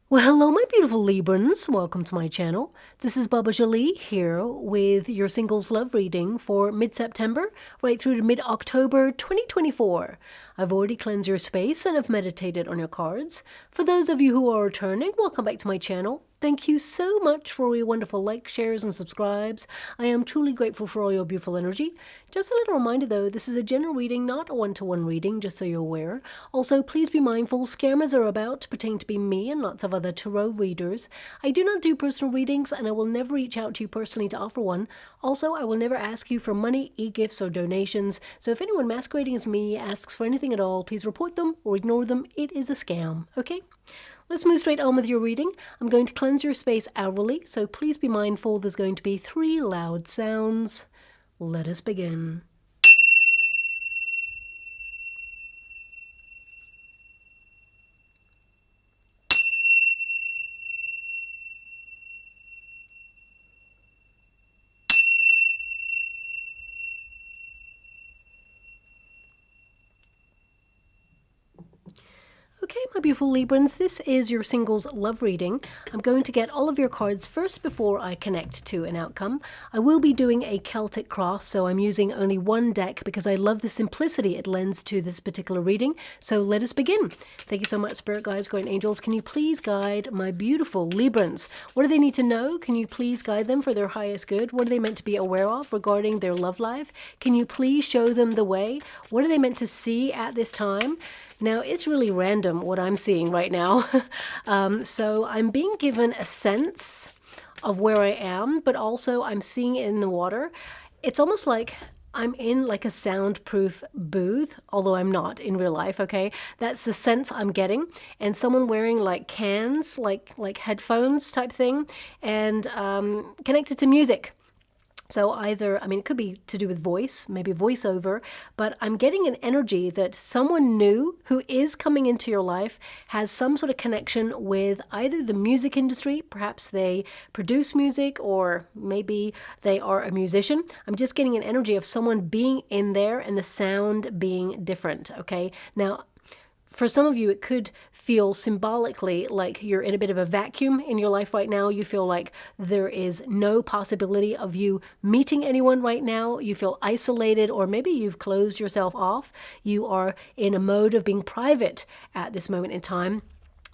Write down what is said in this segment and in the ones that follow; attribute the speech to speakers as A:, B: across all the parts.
A: Well, hello, my beautiful Librans. Welcome to my channel. This is Baba Jolie here with your singles love reading for mid-September right through to mid-October 2024. I've already cleansed your space and have meditated on your cards. For those of you who are returning, welcome back to my channel. Thank you so much for your wonderful likes, shares, and subscribes. I am truly grateful for all your beautiful energy. Just a little reminder though, this is a general reading, not a one-to-one reading, just so you're aware. Also, please be mindful, scammers are about to pretend to be me and lots of other tarot readers. I do not do personal readings, and I will never reach out to you personally to offer one. Also, I will never ask you for money, e-gifts, or donations. So if anyone masquerading as me asks for anything at all, please report them or ignore them. It is a scam, okay? Let's move straight on with your reading. I'm going to cleanse your space hourly, so please be mindful there's going to be 3 loud sounds. Let us begin. Okay, my beautiful Librans, this is your singles love reading. I'm going to get all of your cards first before I connect to an outcome. I will be doing a Celtic cross, so I'm using only one deck because I love the simplicity it lends to this particular reading. So let us begin. Thank you so much, Spirit Guides, Guardian Angels. Can you please guide my beautiful Librans? What do they need to know? Can you please guide them for their highest good? What are they meant to be aware of regarding their love life? Can you please show them the way? What are they meant to see at this time? Now, it's really random what I'm seeing right now. So I'm being given a sense of where I am, but also I'm seeing it in the water. It's almost like I'm in like a soundproof booth, although I'm not in real life, okay? That's the sense I'm getting. And someone wearing like cans, like headphones type thing, and connected to music. So either, I mean, it could be to do with voice, maybe voiceover, but I'm getting an energy that someone new who is coming into your life has some sort of connection with either the music industry, perhaps they produce music, or maybe they are a musician. I'm just getting an energy of someone being in there and the sound being different, okay? Now, for some of you, it could feel symbolically like you're in a bit of a vacuum in your life right now. You feel like there is no possibility of you meeting anyone right now. You feel isolated, or maybe you've closed yourself off. You are in a mode of being private at this moment in time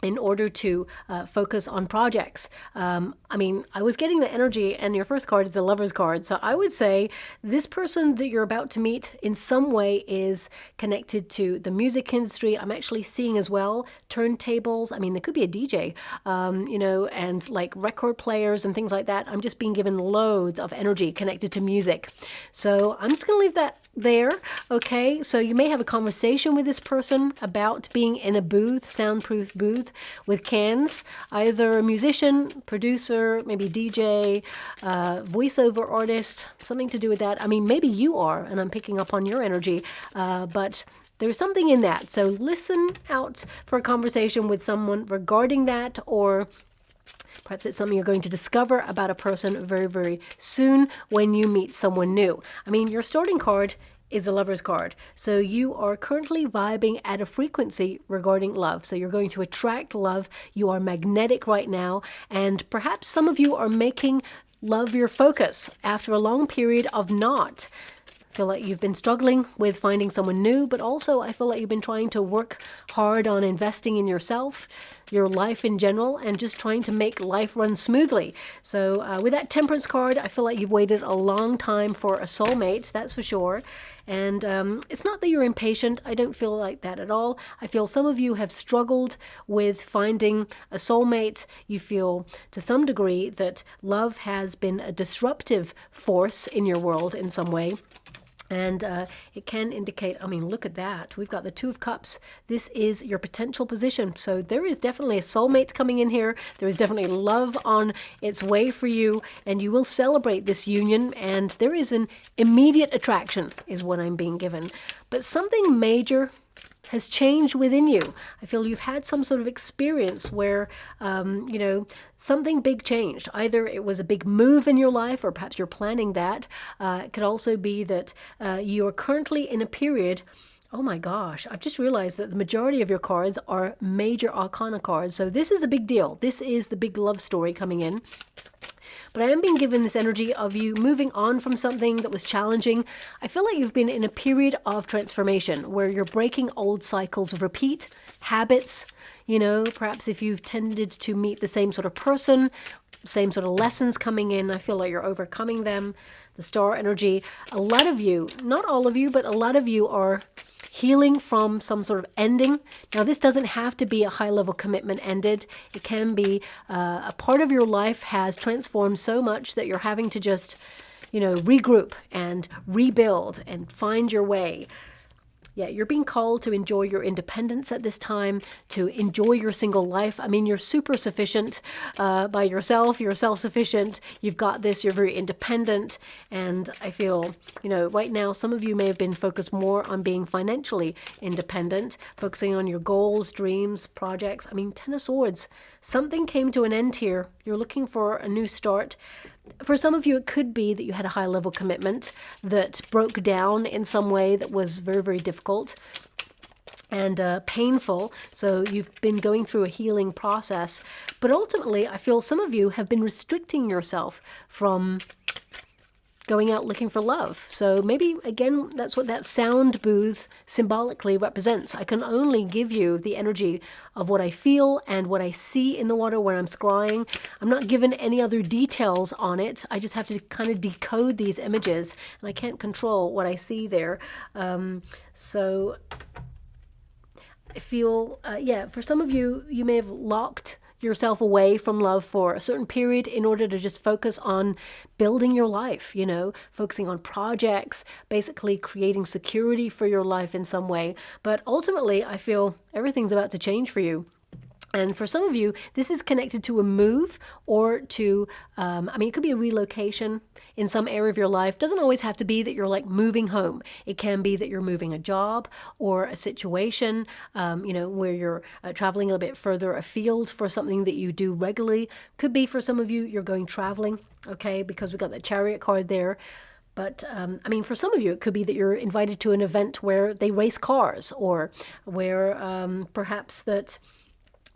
A: in order to focus on projects. I mean, I was getting the energy, and your first card is the Lover's card. So I would say this person that you're about to meet in some way is connected to the music industry. I'm actually seeing as well turntables. I mean, there could be a DJ, you know, and like record players and things like that. I'm just being given loads of energy connected to music. So I'm just going to leave that there, okay? So you may have a conversation with this person about being in a booth, soundproof booth with cans, either a musician, producer, maybe DJ, voiceover artist, something to do with that. I mean, maybe you are, and I'm picking up on your energy, but there's something in that. So listen out for a conversation with someone regarding that, or perhaps it's something you're going to discover about a person very, very soon when you meet someone new. I mean, your starting card is a Lover's card. So you are currently vibing at a frequency regarding love. So you're going to attract love. You are magnetic right now. And perhaps some of you are making love your focus after a long period of not. I feel like you've been struggling with finding someone new, but also I feel like you've been trying to work hard on investing in yourself, your life in general, and just trying to make life run smoothly. So with that Temperance card, I feel like you've waited a long time for a soulmate, that's for sure. And it's not that you're impatient. I don't feel like that at all. I feel some of you have struggled with finding a soulmate. You feel to some degree that love has been a disruptive force in your world in some way. And it can indicate, I mean, look at that. We've got the Two of Cups. This is your potential position. So there is definitely a soulmate coming in here. There is definitely love on its way for you. And you will celebrate this union. And there is an immediate attraction is what I'm being given. But something major has changed within you. I feel you've had some sort of experience where, you know, something big changed. Either it was a big move in your life, or perhaps you're planning that. It could also be that you are currently in a period Oh my gosh, I've just realized that the majority of your cards are major arcana cards. So this is a big deal. This is the big love story coming in. But I am being given this energy of you moving on from something that was challenging. I feel like you've been in a period of transformation where you're breaking old cycles of repeat habits. You know, perhaps if you've tended to meet the same sort of person, same sort of lessons coming in, I feel like you're overcoming them. The star energy, a lot of you, not all of you, but a lot of you are healing from some sort of ending. Now, this doesn't have to be a high-level commitment ended. It can be a part of your life has transformed so much that you're having to just, you know, regroup and rebuild and find your way. Yeah, you're being called to enjoy your independence at this time, to enjoy your single life. I mean, you're super sufficient by yourself. You're self-sufficient. You've got this. You're very independent. And I feel, you know, right now, some of you may have been focused more on being financially independent, focusing on your goals, dreams, projects. I mean, Ten of Swords. Something came to an end here. You're looking for a new start. For some of you, it could be that you had a high-level commitment that broke down in some way that was very, very difficult and painful. So you've been going through a healing process. But ultimately, I feel some of you have been restricting yourself from going out looking for love. So maybe, again, that's what that sound booth symbolically represents. I can only give you the energy of what I feel and what I see in the water when I'm scrying. I'm not given any other details on it. I just have to kind of decode these images, and I can't control what I see there. So I feel, yeah, for some of you, you may have locked yourself away from love for a certain period in order to just focus on building your life, you know, focusing on projects, basically creating security for your life in some way. But ultimately, I feel everything's about to change for you. And for some of you, this is connected to a move or to, I mean, it could be a relocation in some area of your life. Doesn't always have to be that you're like moving home. It can be that you're moving a job or a situation, you know, where you're traveling a little bit further afield for something that you do regularly. Could be for some of you, you're going traveling, okay, because we got the Chariot card there. But, I mean, for some of you, it could be that you're invited to an event where they race cars, or where perhaps that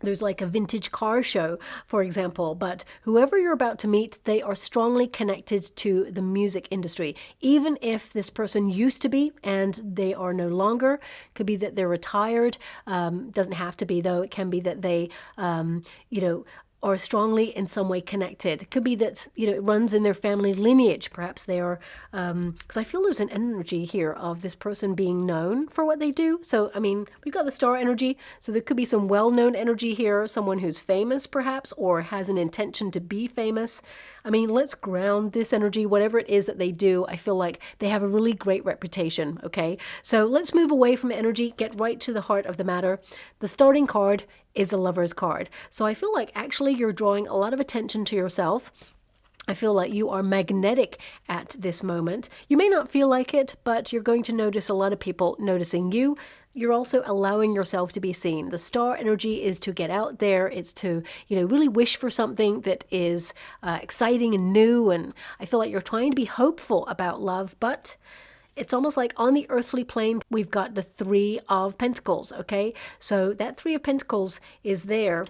A: there's like a vintage car show, for example. But whoever you're about to meet, they are strongly connected to the music industry. Even if this person used to be and they are no longer, could be that they're retired. Doesn't have to be, though. It can be that they, you know, are strongly in some way connected. It could be that, you know, it runs in their family lineage. Perhaps they are, because I feel there's an energy here of this person being known for what they do. So, I mean, we've got the star energy. So there could be some well-known energy here, someone who's famous perhaps, or has an intention to be famous. I mean, let's ground this energy, whatever it is that they do. I feel like they have a really great reputation, okay? So let's move away from energy, get right to the heart of the matter. The starting card is a Lover's card. So I feel like actually you're drawing a lot of attention to yourself. I feel like you are magnetic at this moment. You may not feel like it, but you're going to notice a lot of people noticing you. You're also allowing yourself to be seen. The star energy is to get out there. It's to, you know, really wish for something that is exciting and new. And I feel like you're trying to be hopeful about love, but it's almost like on the earthly plane, we've got the Three of Pentacles, okay? So that Three of Pentacles is there,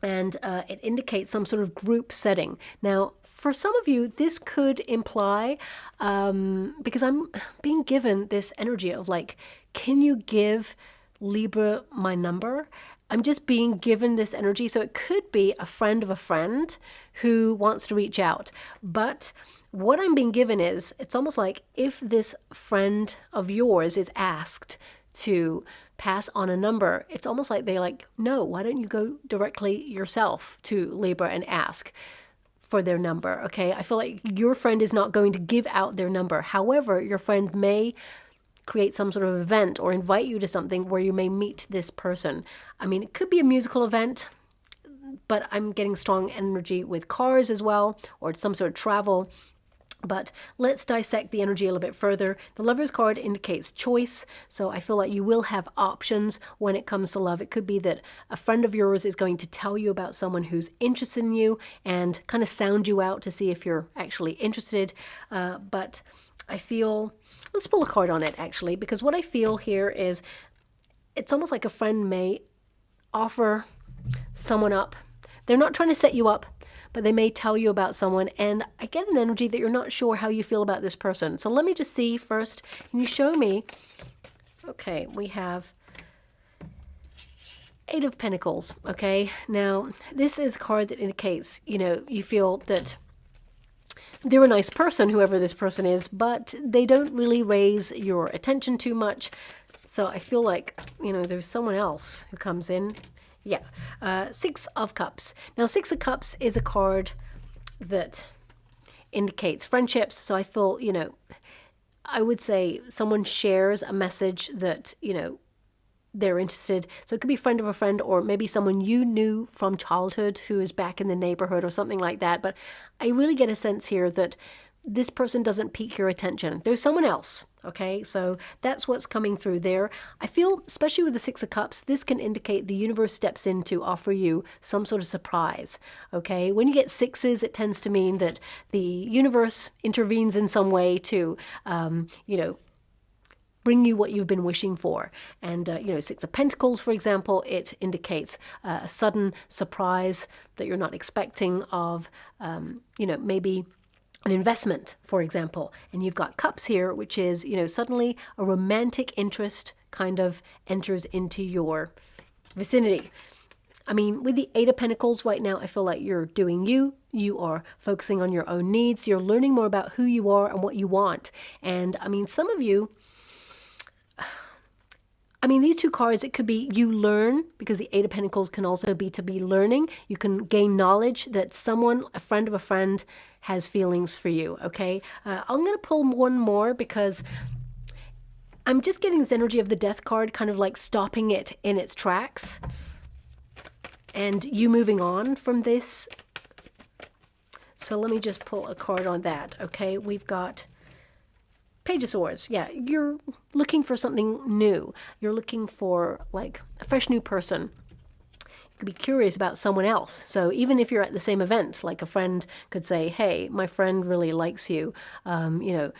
A: and it indicates some sort of group setting. Now, for some of you, this could imply, because I'm being given this energy of like, can you give Libra my number? I'm just being given this energy. So it could be a friend of a friend who wants to reach out. But what I'm being given is, it's almost like if this friend of yours is asked to pass on a number, it's almost like they're like, no, why don't you go directly yourself to Libra and ask for their number, okay? I feel like your friend is not going to give out their number. However, your friend may create some sort of event or invite you to something where you may meet this person. I mean, it could be a musical event, but I'm getting strong energy with cars as well, or some sort of travel. But let's dissect the energy a little bit further. The Lover's card indicates choice. So I feel like you will have options when it comes to love. It could be that a friend of yours is going to tell you about someone who's interested in you and kind of sound you out to see if you're actually interested. But I feel, let's pull a card on it actually, because what I feel here is it's almost like a friend may offer someone up. They're not trying to set you up, but they may tell you about someone, and I get an energy that you're not sure how you feel about this person. So let me just see first. Can you show me? Okay, we have Eight of Pentacles. Okay, now this is a card that indicates, you know, you feel that they're a nice person, whoever this person is, but they don't really raise your attention too much. So I feel like, you know, there's someone else who comes in. Yeah. Six of Cups. Now, Six of Cups is a card that indicates friendships. So I feel, you know, I would say someone shares a message that, you know, they're interested. So it could be a friend of a friend, or maybe someone you knew from childhood who is back in the neighborhood or something like that. But I really get a sense here that this person doesn't pique your attention. There's someone else. Okay, so that's what's coming through there. I feel, especially with the Six of Cups, this can indicate the universe steps in to offer you some sort of surprise. Okay, when you get sixes, it tends to mean that the universe intervenes in some way to, you know, bring you what you've been wishing for. And, you know, Six of Pentacles, for example, it indicates a sudden surprise that you're not expecting of, you know, maybe an investment, for example. And you've got Cups here, which is, you know, suddenly a romantic interest kind of enters into your vicinity. I mean, with the Eight of Pentacles right now, I feel like you're doing you. You are focusing on your own needs. You're learning more about who you are and what you want. And, I mean, some of you, I mean, these two cards, it could be you learn, because the Eight of Pentacles can also be to be learning. You can gain knowledge that someone, a friend of a friend, has feelings for you, okay? I'm going to pull one more because I'm just getting this energy of the Death card kind of like stopping it in its tracks and you moving on from this. So let me just pull a card on that, okay? We've got Page of Swords. Yeah, you're looking for something new. You're looking for like a fresh new person. You could be curious about someone else. So even if you're at the same event, like a friend could say, hey, my friend really likes you. You know,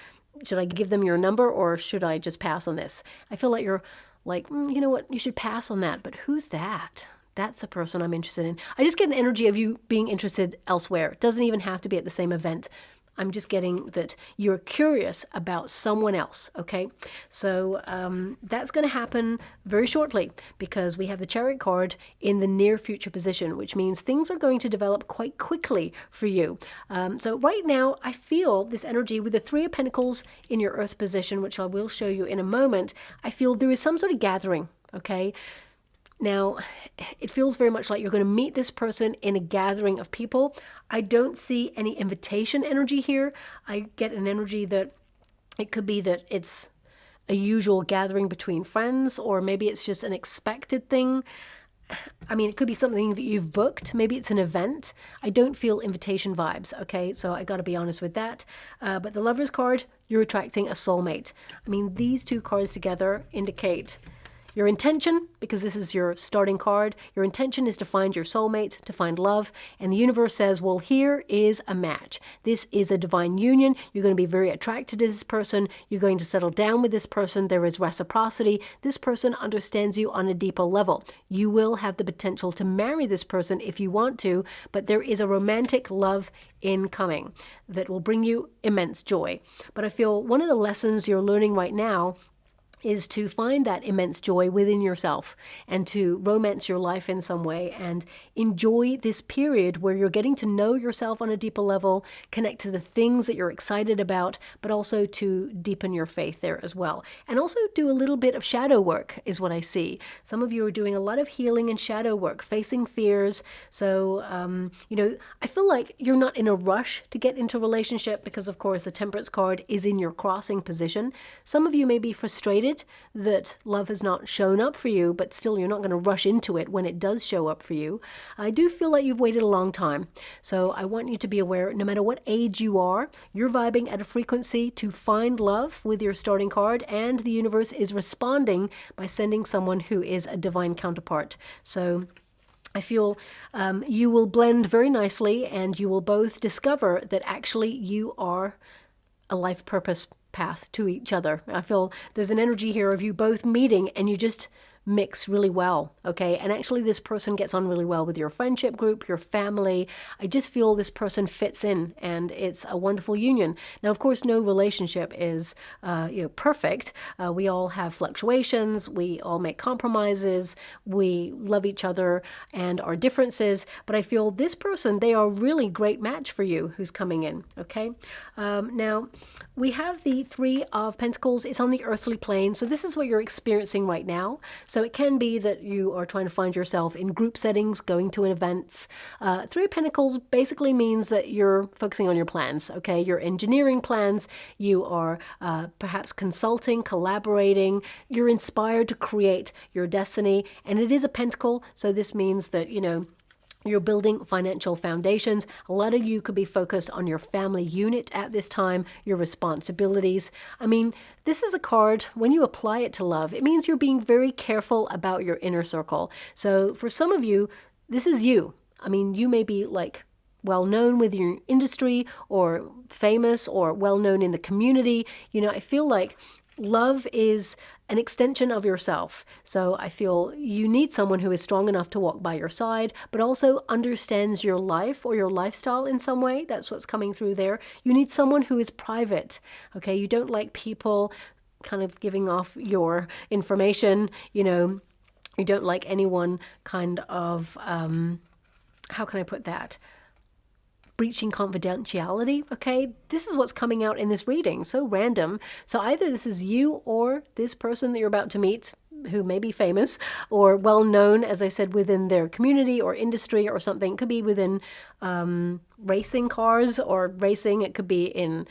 A: should I give them your number or should I just pass on this? I feel like you're like, you know what, you should pass on that. But who's that? That's the person I'm interested in. I just get an energy of you being interested elsewhere. It doesn't even have to be at the same event. I'm just getting that you're curious about someone else, okay? So that's going to happen very shortly because we have the Chariot card in the near future position, which means things are going to develop quite quickly for you. So right now, I feel this energy with the Three of Pentacles in your Earth position, which I will show you in a moment. I feel there is some sort of gathering, okay? Now, it feels very much like you're going to meet this person in a gathering of people. I don't see any invitation energy here. I get an energy that it could be that it's a usual gathering between friends, or maybe it's just an expected thing. I mean, it could be something that you've booked. Maybe it's an event. I don't feel invitation vibes, okay? So I got to be honest with that. But the Lover's card, you're attracting a soulmate. I mean, these two cards together indicate your intention, because this is your starting card, your intention is to find your soulmate, to find love, and the universe says, well, here is a match. This is a divine union. You're going to be very attracted to this person. You're going to settle down with this person. There is reciprocity. This person understands you on a deeper level. You will have the potential to marry this person if you want to, but there is a romantic love incoming that will bring you immense joy. But I feel one of the lessons you're learning right now is to find that immense joy within yourself and to romance your life in some way and enjoy this period where you're getting to know yourself on a deeper level, connect to the things that you're excited about, but also to deepen your faith there as well. And also do a little bit of shadow work is what I see. Some of you are doing a lot of healing and shadow work, facing fears. So, you know, I feel like you're not in a rush to get into a relationship because, of course, the Temperance card is in your crossing position. Some of you may be frustrated that love has not shown up for you, but still you're not going to rush into it when it does show up for you. I do feel like you've waited a long time. So I want you to be aware, no matter what age you are, you're vibing at a frequency to find love with your starting card, and the universe is responding by sending someone who is a divine counterpart. So I feel you will blend very nicely and you will both discover that actually you are a life purpose path to each other. I feel there's an energy here of you both meeting and you just mix really well, okay? And actually this person gets on really well with your friendship group, your family. I just feel this person fits in and it's a wonderful union. Now, of course, no relationship is, perfect. We all have fluctuations. We all make compromises. We love each other and our differences. But I feel this person, they are a really great match for you who's coming in, okay? Now, we have the Three of Pentacles. It's on the earthly plane. So this is what you're experiencing right now. So it can be that you are trying to find yourself in group settings, going to events. Three of Pentacles basically means that you're focusing on your plans, okay? Your engineering plans. You are perhaps consulting, collaborating. You're inspired to create your destiny. And it is a pentacle. So this means that, you're building financial foundations. A lot of you could be focused on your family unit at this time, your responsibilities. I mean, this is a card, when you apply it to love, it means you're being very careful about your inner circle. So for some of you, this is you. I mean, you may be like well known with your industry or famous or well known in the community. I feel like love is an extension of yourself. So I feel you need someone who is strong enough to walk by your side, but also understands your life or your lifestyle in some way. That's what's coming through there. You need someone who is private. Okay, you don't like people kind of giving off your information. You don't like anyone kind of, how can I put that? Breaching confidentiality, okay? This is what's coming out in this reading, so random. So either this is you or this person that you're about to meet who may be famous or well known, as I said, within their community or industry or something. It could be within racing cars or racing. It could be in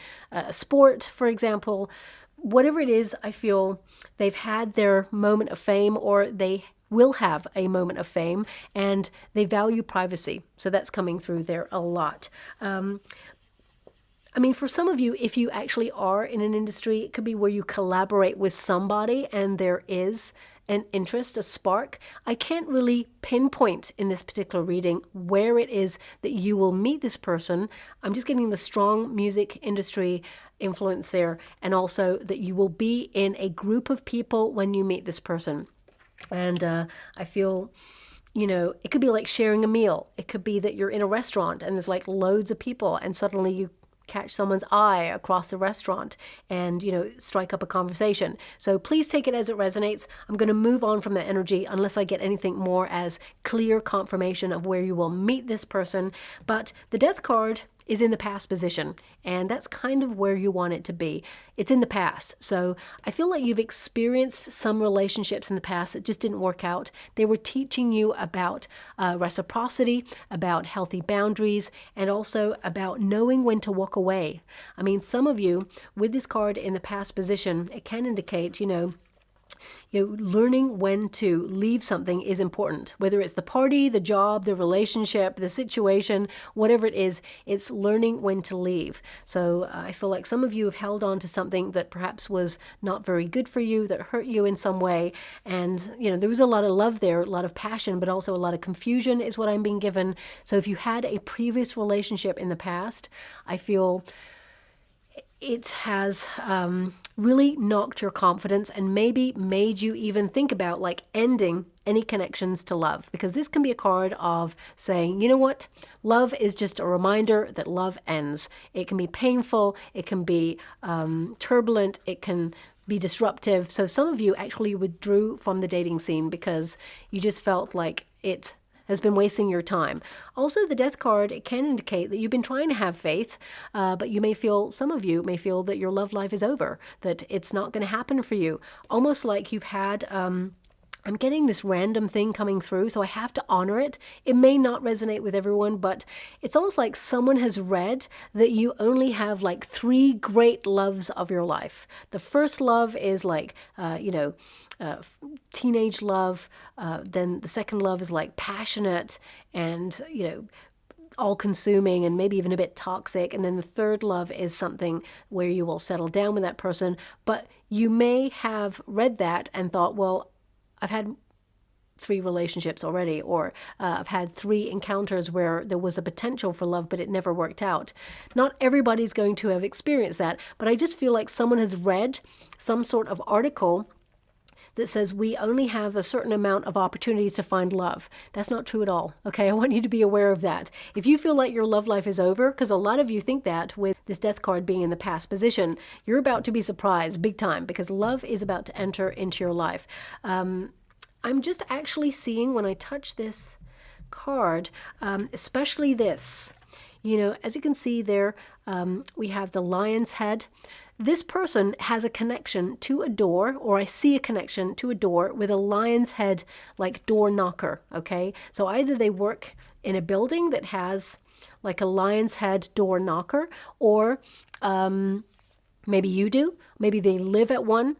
A: sport, for example. Whatever it is, I feel they've had their moment of fame or they will have a moment of fame and they value privacy. So that's coming through there a lot. For some of you, if you actually are in an industry, it could be where you collaborate with somebody and there is an interest, a spark. I can't really pinpoint in this particular reading where it is that you will meet this person. I'm just getting the strong music industry influence there, and also that you will be in a group of people when you meet this person. And I feel, it could be like sharing a meal. It could be that you're in a restaurant and there's like loads of people and suddenly you catch someone's eye across the restaurant and, strike up a conversation. So please take it as it resonates. I'm going to move on from that energy unless I get anything more as clear confirmation of where you will meet this person. But the Death card is in the past position, and that's kind of where you want it to be. It's in the past. So I feel like you've experienced some relationships in the past that just didn't work out. They were teaching you about reciprocity, about healthy boundaries, and also about knowing when to walk away. Some of you, with this card in the past position, it can indicate, learning when to leave something is important. Whether it's the party, the job, the relationship, the situation, whatever it is, it's learning when to leave. So I feel like some of you have held on to something that perhaps was not very good for you, that hurt you in some way. And, there was a lot of love there, a lot of passion, but also a lot of confusion is what I'm being given. So if you had a previous relationship in the past, I feel it has really knocked your confidence and maybe made you even think about like ending any connections to love, because this can be a card of saying, you know what, love is just a reminder that love ends. It can be painful, it can be turbulent, it can be disruptive. So some of you actually withdrew from the dating scene because you just felt like it has been wasting your time. Also, the Death card, it can indicate that you've been trying to have faith, but some of you may feel that your love life is over, that it's not going to happen for you. Almost like you've had, I'm getting this random thing coming through, so I have to honor it. It may not resonate with everyone, but it's almost like someone has read that you only have like 3 great loves of your life. The first love is like, teenage love. Then the second love is like passionate and, all-consuming and maybe even a bit toxic. And then the third love is something where you will settle down with that person. But you may have read that and thought, well, I've had 3 relationships already, or I've had 3 encounters where there was a potential for love, but it never worked out. Not everybody's going to have experienced that, but I just feel like someone has read some sort of article that says we only have a certain amount of opportunities to find love. That's not true at all, okay? I want you to be aware of that. If you feel like your love life is over, because a lot of you think that with this death card being in the past position, you're about to be surprised big time, because love is about to enter into your life. I'm just actually seeing when I touch this card, especially this, you know, as you can see there, we have the lion's head. This person has a connection to a door, or I see a connection to a door with a lion's head, like door knocker, okay? So either they work in a building that has like a lion's head door knocker, or maybe you do, maybe they live at one.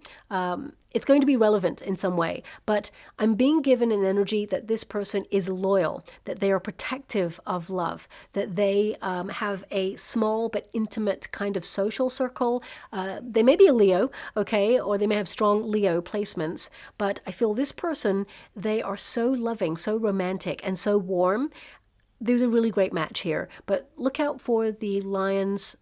A: It's going to be relevant in some way, but I'm being given an energy that this person is loyal, that they are protective of love, that they have a small but intimate kind of social circle. They may be a Leo, okay, or they may have strong Leo placements, but I feel this person, they are so loving, so romantic, and so warm. There's a really great match here, but look out for the lion's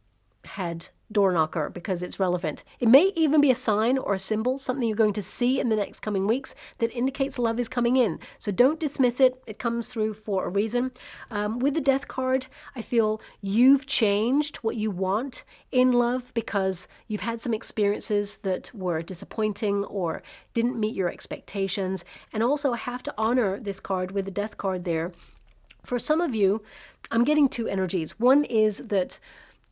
A: head door knocker, because it's relevant. It may even be a sign or a symbol, something you're going to see in the next coming weeks that indicates love is coming in. So don't dismiss it. It comes through for a reason. With the death card, I feel you've changed what you want in love because you've had some experiences that were disappointing or didn't meet your expectations. And also I have to honor this card with the death card there. For some of you, I'm getting 2 energies. One is that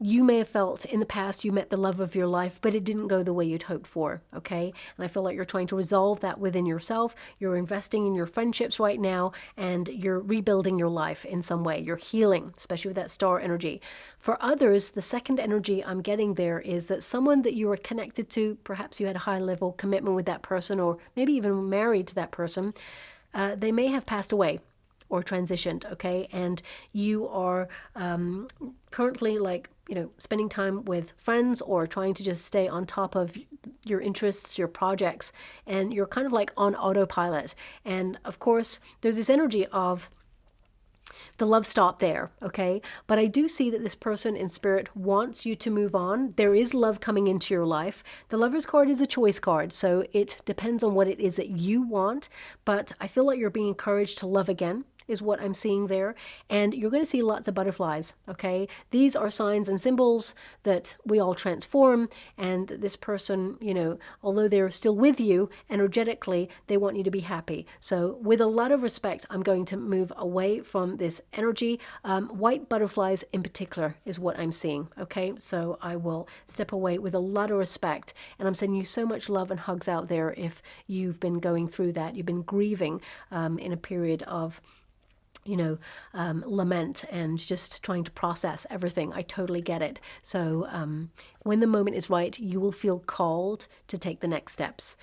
A: you may have felt in the past you met the love of your life, but it didn't go the way you'd hoped for, okay? And I feel like you're trying to resolve that within yourself. You're investing in your friendships right now, and you're rebuilding your life in some way. You're healing, especially with that star energy. For others, the second energy I'm getting there is that someone that you were connected to, perhaps you had a high-level commitment with that person, or maybe even married to that person, they may have passed away or transitioned, okay? And you are currently like, you know, spending time with friends or trying to just stay on top of your interests, your projects, and you're kind of like on autopilot. And of course, there's this energy of the love stop there, okay? But I do see that this person in spirit wants you to move on. There is love coming into your life. The Lover's card is a choice card, so it depends on what it is that you want. But I feel like you're being encouraged to love again, is what I'm seeing there. And you're going to see lots of butterflies, okay? These are signs and symbols that we all transform, and this person, you know, although they're still with you energetically, they want you to be happy. So with a lot of respect, I'm going to move away from this energy. White butterflies in particular is what I'm seeing, okay? So I will step away with a lot of respect, and I'm sending you so much love and hugs out there if you've been going through that. You've been grieving in a period of, you know, lament and just trying to process everything. I totally get it. So when the moment is right, you will feel called to take the next steps.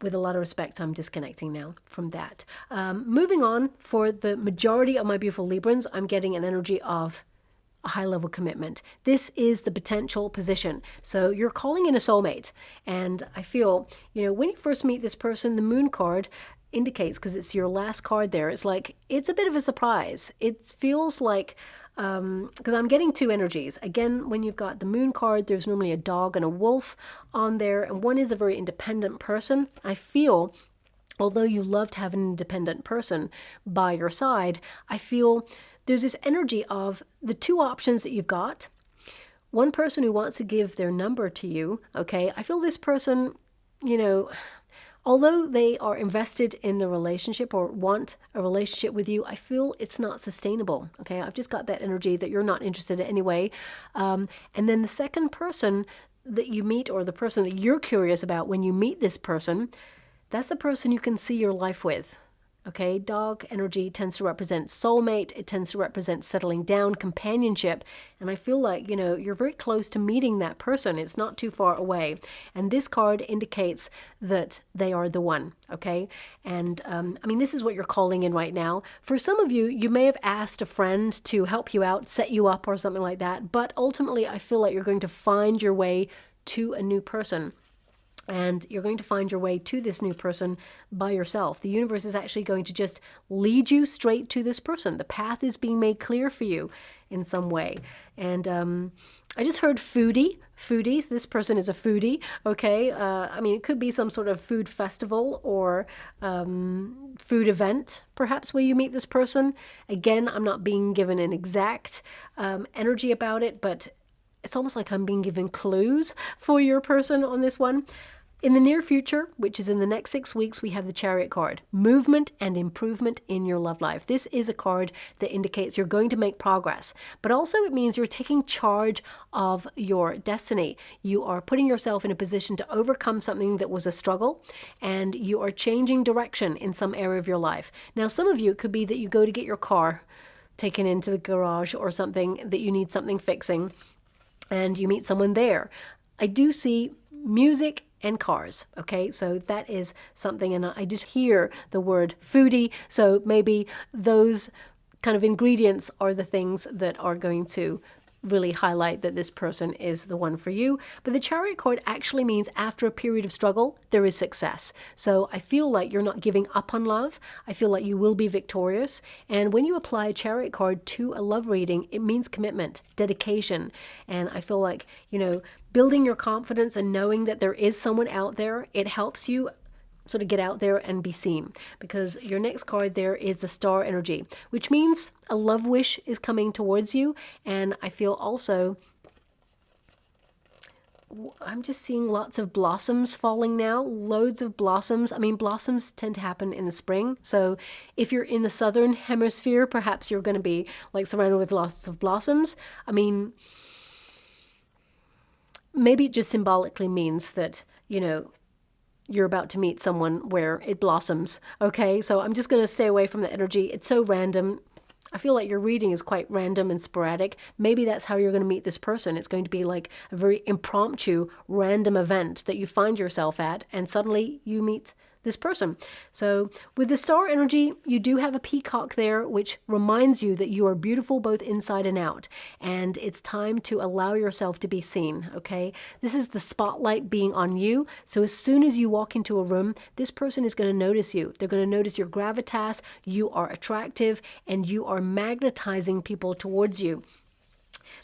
A: With a lot of respect, I'm disconnecting now from that. Moving on, for the majority of my beautiful Librans, I'm getting an energy of a high-level commitment. This is the potential position. So you're calling in a soulmate. And I feel, you know, when you first meet this person, the Moon card indicates, because it's your last card there, it's like, it's a bit of a surprise. It feels like, because I'm getting 2 energies. Again, when you've got the Moon card, there's normally a dog and a wolf on there, and one is a very independent person. I feel, although you love to have an independent person by your side, I feel there's this energy of the 2 options that you've got. One person who wants to give their number to you, okay? I feel this person, you know, although they are invested in the relationship or want a relationship with you, I feel it's not sustainable, okay? I've just got that energy that you're not interested in anyway. And then the second person that you meet, or the person that you're curious about when you meet this person, that's the person you can see your life with. Okay, dog energy tends to represent soulmate. It tends to represent settling down, companionship. And I feel like, you know, you're very close to meeting that person. It's not too far away. And this card indicates that they are the one, okay? And I mean, this is what you're calling in right now. For some of you, you may have asked a friend to help you out, set you up or something like that. But ultimately, I feel like you're going to find your way to a new person. And you're going to find your way to this new person by yourself. The universe is actually going to just lead you straight to this person. The path is being made clear for you in some way. And I just heard foodie. Foodies. This person is a foodie. Okay. I mean, it could be some sort of food festival or food event, perhaps, where you meet this person. Again, I'm not being given an exact energy about it, but it's almost like I'm being given clues for your person on this one. In the near future, which is in the next 6 weeks, we have the Chariot card. Movement and improvement in your love life. This is a card that indicates you're going to make progress, but also it means you're taking charge of your destiny. You are putting yourself in a position to overcome something that was a struggle, and you are changing direction in some area of your life. Now, some of you, it could be that you go to get your car taken into the garage or something, that you need something fixing, and you meet someone there. I do see music and cars. Okay, so that is something, and I did hear the word foodie, so maybe those kind of ingredients are the things that are going to really highlight that this person is the one for you. But the Chariot card actually means after a period of struggle, there is success. So I feel like you're not giving up on love. I feel like you will be victorious. And when you apply a Chariot card to a love reading, it means commitment, dedication. And I feel like, you know, building your confidence and knowing that there is someone out there, it helps you sort of get out there and be seen, because your next card there is the Star energy, which means a love wish is coming towards you. And I feel also, I'm just seeing lots of blossoms falling now, loads of blossoms. I mean, blossoms tend to happen in the spring. So if you're in the southern hemisphere, perhaps you're going to be like surrounded with lots of blossoms. I mean, maybe it just symbolically means that, you know, you're about to meet someone where it blossoms. Okay, so I'm just going to stay away from the energy. It's so random. I feel like your reading is quite random and sporadic. Maybe that's how you're going to meet this person. It's going to be like a very impromptu, random event that you find yourself at, and suddenly you meet this person. So with the Star energy, you do have a peacock there, which reminds you that you are beautiful both inside and out. And it's time to allow yourself to be seen, okay? This is the spotlight being on you. So as soon as you walk into a room, this person is going to notice you. They're going to notice your gravitas, you are attractive, and you are magnetizing people towards you.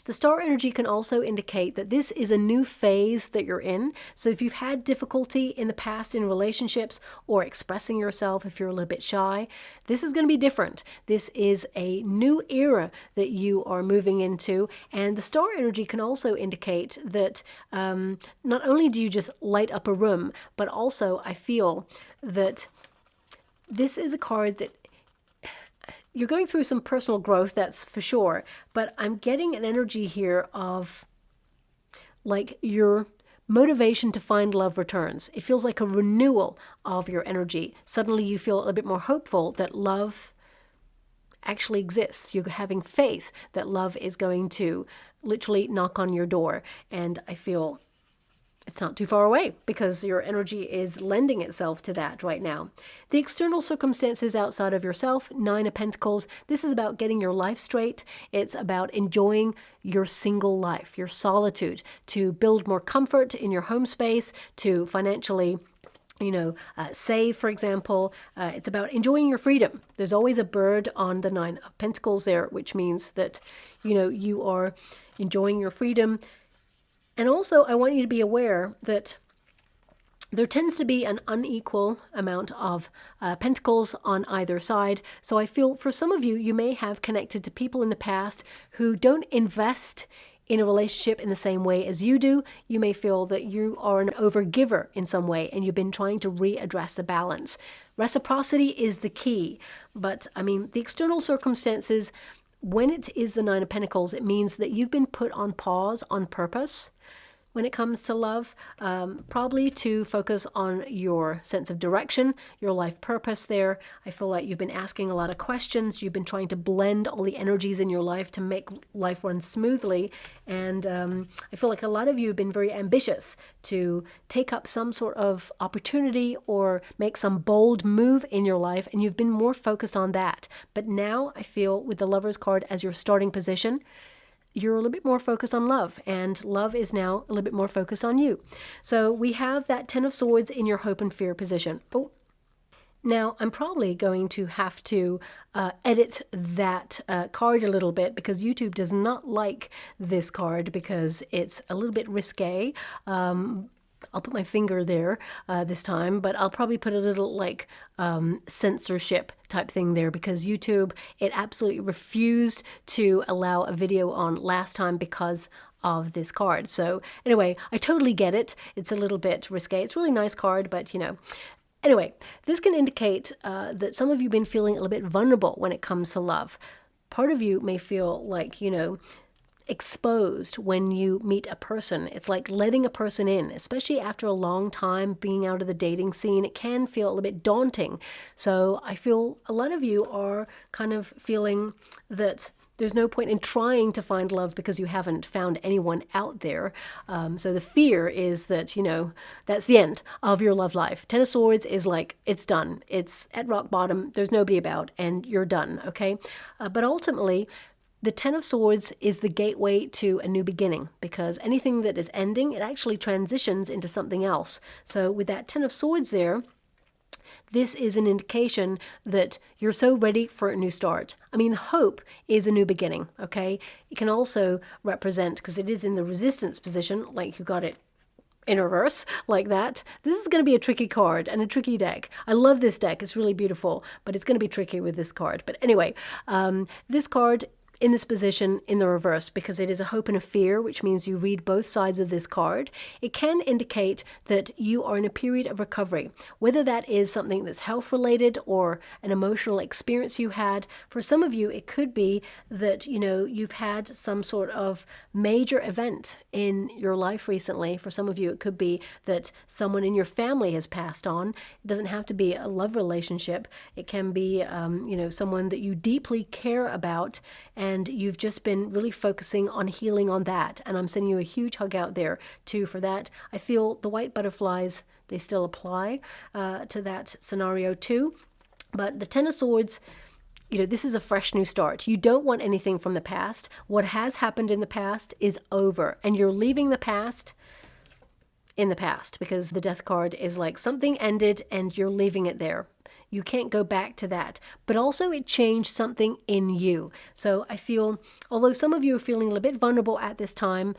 A: The Star energy can also indicate that this is a new phase that you're in. So if you've had difficulty in the past in relationships or expressing yourself, if you're a little bit shy, this is going to be different. This is a new era that you are moving into. And the Star energy can also indicate that not only do you just light up a room, but also I feel that this is a card that you're going through some personal growth, that's for sure, but I'm getting an energy here of like your motivation to find love returns. It feels like a renewal of your energy. Suddenly you feel a bit more hopeful that love actually exists. You're having faith that love is going to literally knock on your door. And I feel it's not too far away because your energy is lending itself to that right now. The external circumstances outside of yourself, 9 of Pentacles, this is about getting your life straight. It's about enjoying your single life, your solitude, to build more comfort in your home space, to financially save, for example. It's about enjoying your freedom. There's always a bird on the 9 of Pentacles there, which means that, you are enjoying your freedom. And also, I want you to be aware that there tends to be an unequal amount of pentacles on either side. So I feel for some of you, you may have connected to people in the past who don't invest in a relationship in the same way as you do. You may feel that you are an overgiver in some way, and you've been trying to readdress the balance. Reciprocity is the key. But, I mean, the external circumstances, when it is the 9 of Pentacles, it means that you've been put on pause on purpose when it comes to love, probably to focus on your sense of direction, your life purpose there. I feel like you've been asking a lot of questions. You've been trying to blend all the energies in your life to make life run smoothly. And I feel like a lot of you have been very ambitious to take up some sort of opportunity or make some bold move in your life, and you've been more focused on that. But now I feel with the Lover's card as your starting position, you're a little bit more focused on love, and love is now a little bit more focused on you. So we have that Ten of Swords in your hope and fear position. Oh, now, I'm probably going to have to edit that card a little bit because YouTube does not like this card because it's a little bit risque. I'll put my finger there this time, but I'll probably put a little like censorship type thing there because YouTube, it absolutely refused to allow a video on last time because of this card. So anyway, I totally get it. It's a little bit risque. It's a really nice card, but you know. Anyway, this can indicate that some of you have been feeling a little bit vulnerable when it comes to love. Part of you may feel like, you know, exposed when you meet a person. It's like letting a person in, especially after a long time being out of the dating scene. It can feel a little bit daunting. So I feel a lot of you are kind of feeling that there's no point in trying to find love because you haven't found anyone out there. So the fear is that, you know, that's the end of your love life. Ten of Swords is like, it's done. It's at rock bottom. There's nobody about and you're done, okay? But ultimately, the Ten of Swords is the gateway to a new beginning because anything that is ending, it actually transitions into something else. So with that Ten of Swords there, this is an indication that you're so ready for a new start. I mean, hope is a new beginning, okay? It can also represent, because it is in the resistance position, like you got it in reverse, like that. This is going to be a tricky card and a tricky deck. I love this deck. It's really beautiful, but it's going to be tricky with this card. But anyway, this card in this position in the reverse, because it is a hope and a fear, which means you read both sides of this card. It can indicate that you are in a period of recovery, whether that is something that's health related or an emotional experience you had. For some of you, it could be that, you know, you've had some sort of major event in your life recently. For some of you, it could be that someone in your family has passed on. It doesn't have to be a love relationship. It can be, you know, someone that you deeply care about, and you've just been really focusing on healing on that. And I'm sending you a huge hug out there too for that. I feel the white butterflies, they still apply to that scenario too. But the Ten of Swords, you know, this is a fresh new start. You don't want anything from the past. What has happened in the past is over, and you're leaving the past in the past, because the Death card is like something ended and you're leaving it there. You can't go back to that. But also it changed something in you. So I feel, although some of you are feeling a little bit vulnerable at this time,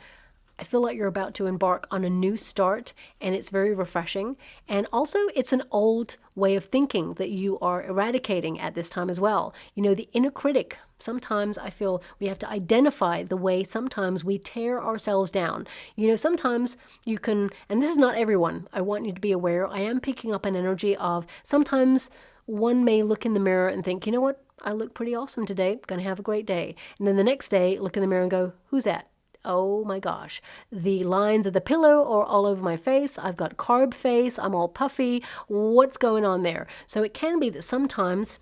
A: I feel like you're about to embark on a new start, and it's very refreshing. And also it's an old way of thinking that you are eradicating at this time as well. You know, the inner critic, sometimes I feel we have to identify the way sometimes we tear ourselves down. You know, sometimes you can, and this is not everyone, I want you to be aware, I am picking up an energy of sometimes one may look in the mirror and think, you know what, I look pretty awesome today, gonna have a great day. And then the next day, look in the mirror and go, who's that? Oh my gosh, the lines of the pillow are all over my face. I've got carb face. I'm all puffy. What's going on there? So it can be that sometimes,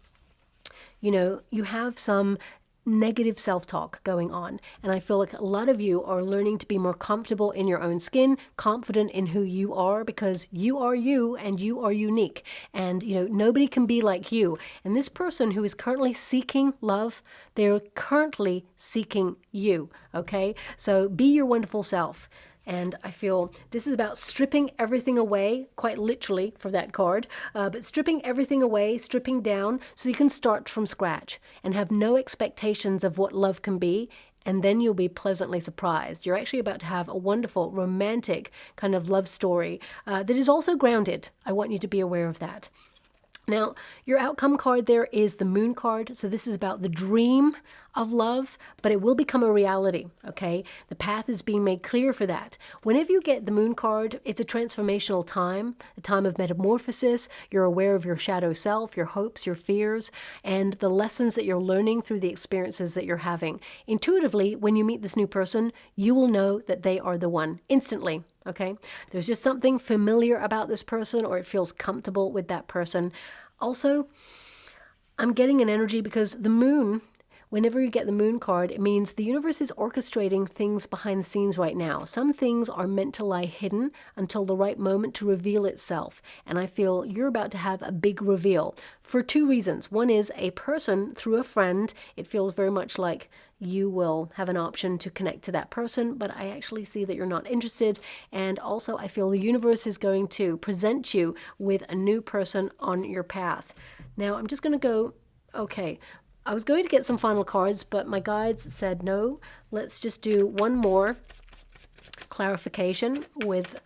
A: you know, you have some negative self-talk going on. And I feel like a lot of you are learning to be more comfortable in your own skin, confident in who you are, because you are you and you are unique. And, you know, nobody can be like you. And this person who is currently seeking love, they're currently seeking you, okay? So be your wonderful self. And I feel this is about stripping everything away, quite literally for that card, but stripping everything away, stripping down so you can start from scratch and have no expectations of what love can be. And then you'll be pleasantly surprised. You're actually about to have a wonderful, romantic kind of love story that is also grounded. I want you to be aware of that. Now, your outcome card there is the Moon card. So this is about the dream of love, but it will become a reality, okay? The path is being made clear for that. Whenever you get the Moon card, it's a transformational time, a time of metamorphosis. You're aware of your shadow self, your hopes, your fears, and the lessons that you're learning through the experiences that you're having. Intuitively, when you meet this new person, you will know that they are the one instantly. Okay, there's just something familiar about this person, or it feels comfortable with that person. Also, I'm getting an energy because the moon, whenever you get the moon card, it means the universe is orchestrating things behind the scenes right now. Some things are meant to lie hidden until the right moment to reveal itself. And I feel you're about to have a big reveal for two reasons. One is a person through a friend. It feels very much like you will have an option to connect to that person, but I actually see that you're not interested. And also I feel the universe is going to present you with a new person on your path. Now I'm just going to go, okay, I was going to get some final cards, but my guides said no. Let's just do one more clarification with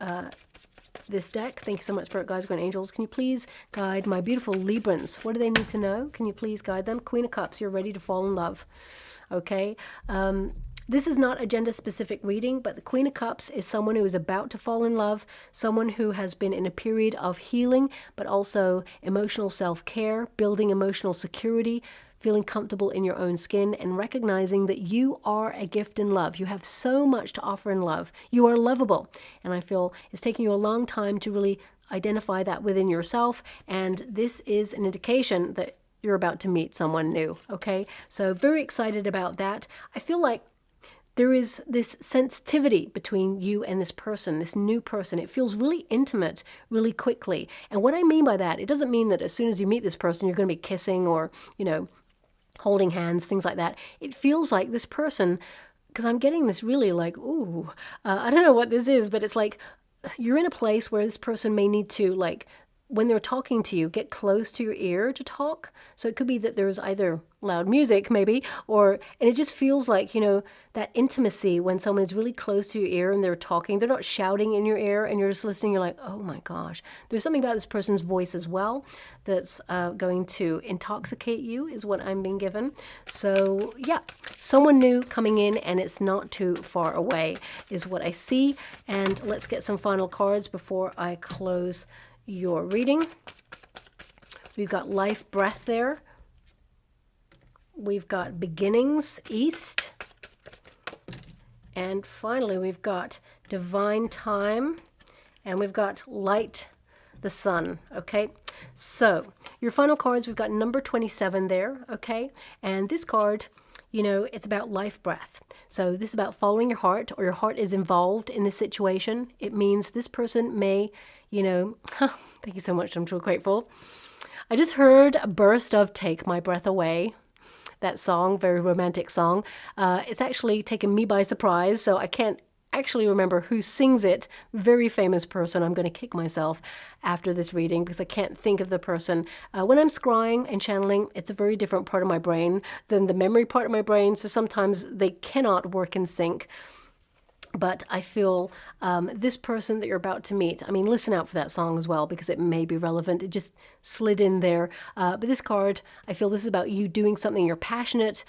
A: this deck. Thank you so much, Spirit Guides, Grand Angels. Can you please guide my beautiful Librans? What do they need to know? Can you please guide them? Queen of Cups, you're ready to fall in love. Okay. This is not a gender-specific reading, but the Queen of Cups is someone who is about to fall in love, someone who has been in a period of healing, but also emotional self-care, building emotional security, feeling comfortable in your own skin, and recognizing that you are a gift in love. You have so much to offer in love. You are lovable. And I feel it's taking you a long time to really identify that within yourself. And this is an indication that you're about to meet someone new. Okay. So very excited about that. I feel like there is this sensitivity between you and this person, this new person. It feels really intimate really quickly. And what I mean by that, it doesn't mean that as soon as you meet this person, you're going to be kissing or, you know, holding hands, things like that. It feels like this person, because I'm getting this really like, ooh, I don't know what this is, but it's like you're in a place where this person may need to, like, when they're talking to you, get close to your ear to talk. So it could be that there's either loud music maybe, and it just feels like, you know, that intimacy when someone is really close to your ear and they're talking, they're not shouting in your ear and you're just listening. You're like, oh my gosh, there's something about this person's voice as well that's going to intoxicate you is what I'm being given. So yeah, someone new coming in and it's not too far away is what I see. And let's get some final cards before I close your reading. We've got life breath there. We've got beginnings, east. And finally, we've got divine time. And we've got light, the sun. Okay. So your final cards, we've got number 27 there. Okay. And this card, you know, it's about life breath. So this is about following your heart, or your heart is involved in this situation. It means this person may, you know, thank you so much. I'm so grateful. I just heard a burst of Take My Breath Away. That song, very romantic song. It's actually taken me by surprise, so I can't actually remember who sings it. Very famous person. I'm going to kick myself after this reading because I can't think of the person. When I'm scrying and channeling, it's a very different part of my brain than the memory part of my brain, so sometimes they cannot work in sync. But I feel this person that you're about to meet, I mean, listen out for that song as well because it may be relevant. It just slid in there. But this card, I feel this is about you doing something you're passionate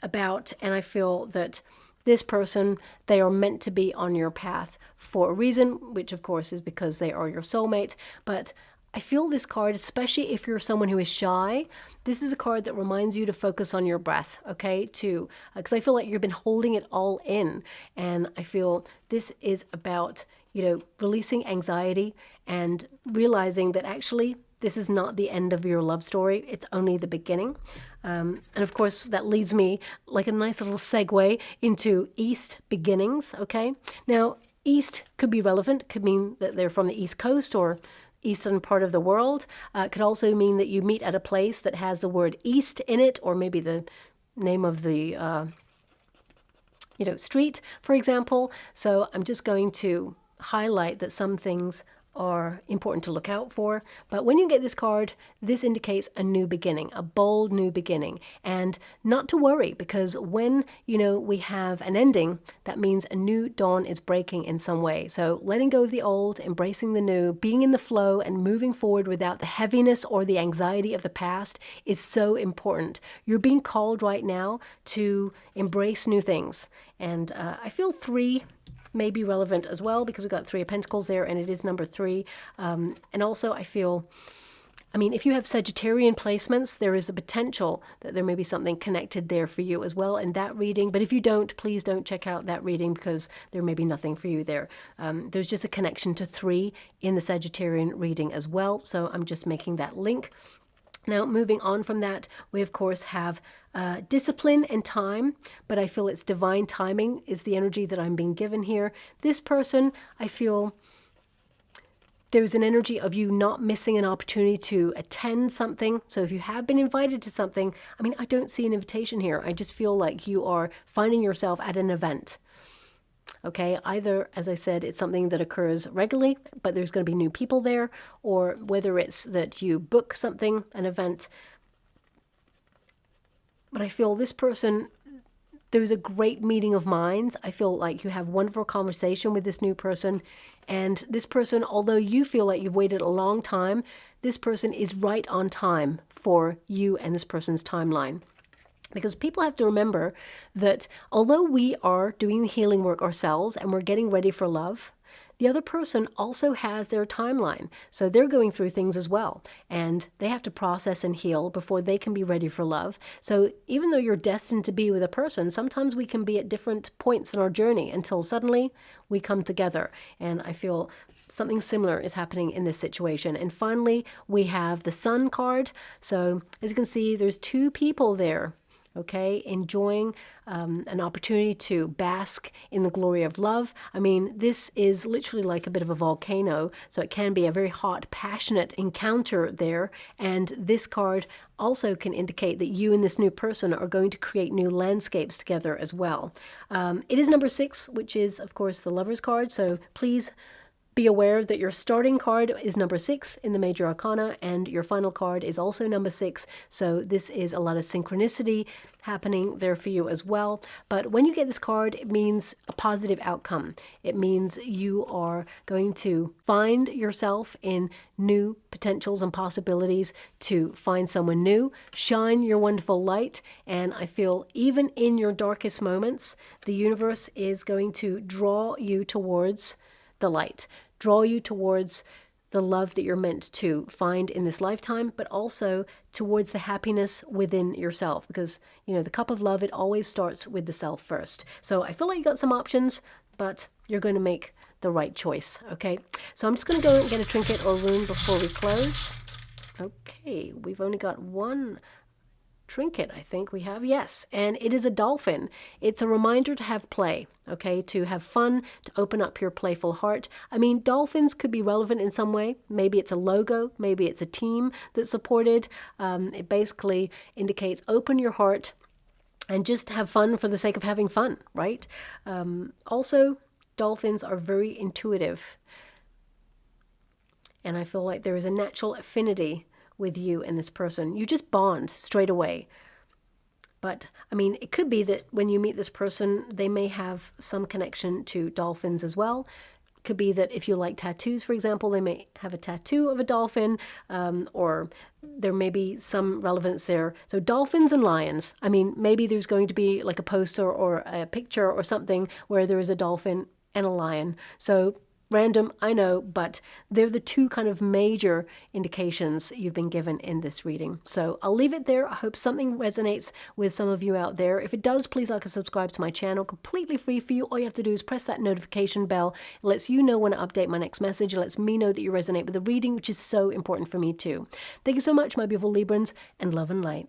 A: about. And I feel that this person, they are meant to be on your path for a reason, which of course is because they are your soulmate. But I feel this card, especially if you're someone who is shy, this is a card that reminds you to focus on your breath, okay, too. Because I feel like you've been holding it all in. And I feel this is about, you know, releasing anxiety and realizing that actually this is not the end of your love story. It's only the beginning. And of course, that leads me like a nice little segue into East beginnings, okay? Now, East could be relevant, could mean that they're from the East Coast or eastern part of the world. Could also mean that you meet at a place that has the word East in it, or maybe the name of the you know, street, for example. So I'm just going to highlight that some things are important to look out for. But when you get this card, this indicates a new beginning, a bold new beginning. And not to worry, because when, you know, we have an ending, that means a new dawn is breaking in some way. So letting go of the old, embracing the new, being in the flow and moving forward without the heaviness or the anxiety of the past is so important. You're being called right now to embrace new things. And I feel 3 may be relevant as well because we've got 3 of Pentacles there and it is number 3. And also I feel, I mean, if you have Sagittarian placements, there is a potential that there may be something connected there for you as well in that reading. But if you don't, please don't check out that reading because there may be nothing for you there. There's just a connection to 3 in the Sagittarian reading as well. So I'm just making that link. Now, moving on from that, we of course have discipline and time, but I feel it's divine timing is the energy that I'm being given here. This person, I feel there's an energy of you not missing an opportunity to attend something. So if you have been invited to something, I mean, I don't see an invitation here. I just feel like you are finding yourself at an event. Okay, either, as I said, it's something that occurs regularly, but there's going to be new people there, or whether it's that you book something, an event. But I feel this person, there's a great meeting of minds. I feel like you have wonderful conversation with this new person. And this person, although you feel like you've waited a long time, this person is right on time for you and this person's timeline. Because people have to remember that although we are doing the healing work ourselves and we're getting ready for love, the other person also has their timeline. So they're going through things as well. And they have to process and heal before they can be ready for love. So even though you're destined to be with a person, sometimes we can be at different points in our journey until suddenly we come together. And I feel something similar is happening in this situation. And finally, we have the Sun card. So as you can see, there's two people there. Okay, enjoying an opportunity to bask in the glory of love. I mean, this is literally like a bit of a volcano, so it can be a very hot, passionate encounter there. And this card also can indicate that you and this new person are going to create new landscapes together as well. It is number 6, which is, of course, the Lover's card, so please be aware that your starting card is number 6 in the major arcana and your final card is also number 6. So this is a lot of synchronicity happening there for you as well. But when you get this card, it means a positive outcome. It means you are going to find yourself in new potentials and possibilities to find someone new, shine your wonderful light. And I feel even in your darkest moments, the universe is going to draw you towards the light, draw you towards the love that you're meant to find in this lifetime, but also towards the happiness within yourself. Because, you know, the cup of love, it always starts with the self first. So I feel like you got some options, but you're going to make the right choice, okay? So I'm just going to go and get a trinket or rune before we close. Okay, we've only got one trinket, I think we have, yes, and it is a dolphin. It's a reminder to have play, okay, to have fun, to open up your playful heart. I mean, dolphins could be relevant in some way. Maybe it's a logo, maybe it's a team that's supported. It basically indicates open your heart and just have fun for the sake of having fun, right? Also, dolphins are very intuitive, and I feel like there is a natural affinity with you and this person. You just bond straight away. But I mean, it could be that when you meet this person, they may have some connection to dolphins as well. It could be that if you like tattoos, for example, they may have a tattoo of a dolphin, or there may be some relevance there. So dolphins and lions, I mean, maybe there's going to be like a poster or a picture or something where there is a dolphin and a lion. So random, I know, but they're the two kind of major indications you've been given in this reading. So I'll leave it there. I hope something resonates with some of you out there. If it does, please like and subscribe to my channel. Completely free for you. All you have to do is press that notification bell. It lets you know when I update my next message. It lets me know that you resonate with the reading, which is so important for me too. Thank you so much, my beautiful Librans, and love and light.